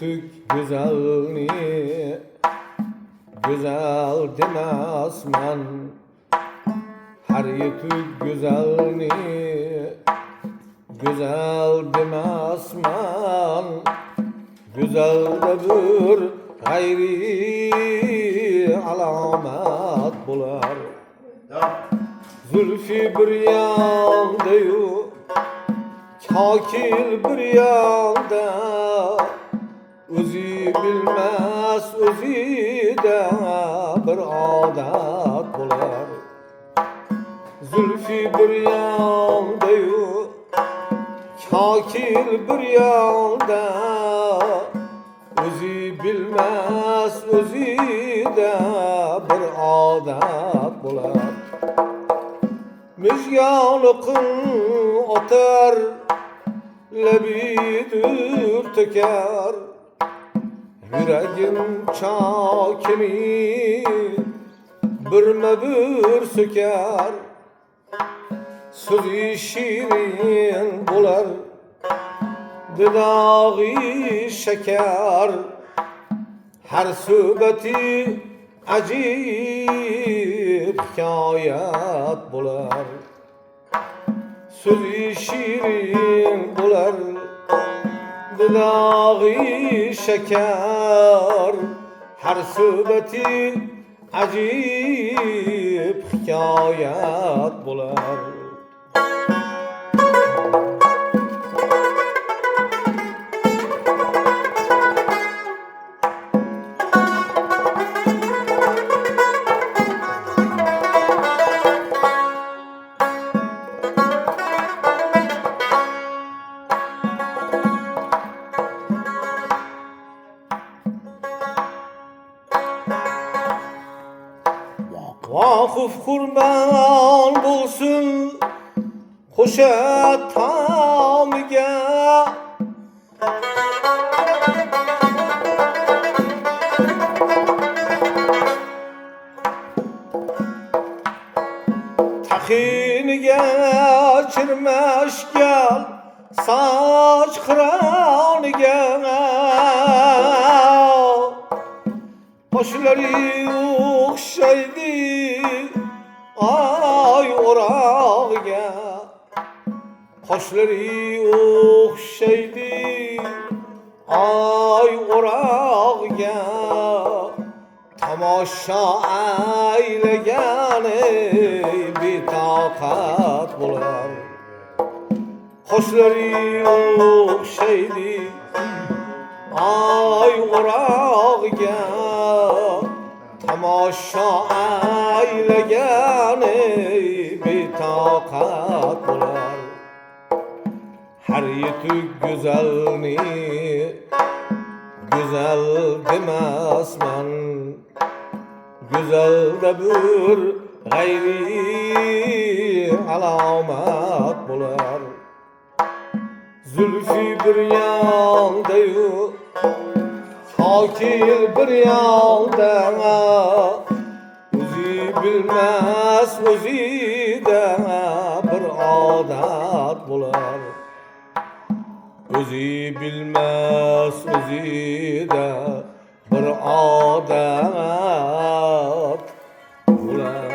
yetuk güzelni güzel demezmen. Her yetuk güzelni güzel demezmen. Güzel de bir gayri alamet bular. Zülfü bir yandayu, kakil bir yanda. Özü bilmez özü de bir adet bular. Zülfü bir yandayu, kakil bir yanda. Özü bilmez özü de bir adet bular. Müjganlıkın otar, lebidir töker. Yüreğim çakimi birme bir söker. Sözü şirin bular, didağı şeker. Her söhbeti acib hikayet bular. Sözü şirin bular, didağı şeker. Her söhbeti acib hikayet bular. Vakıf kurban bulsun kuşa tamıga. Taxini geçirmiş gel saç kıraniga. Başları okşaydı ay orağıya. Başları okşaydı ay orağıya. Tamaşa eylegeni bir takat bular. Başları okşaydı ay orağıya. Tamaşa eylegeni bir takat bular. Her yetuk güzelni güzel demezmen. Güzel de bir gayri alamet bular. Zülfü bir yandayu, kakil bir yanda. Özü bilmez özü de bir adet bular. Özü bilmez özü de bir adet bular.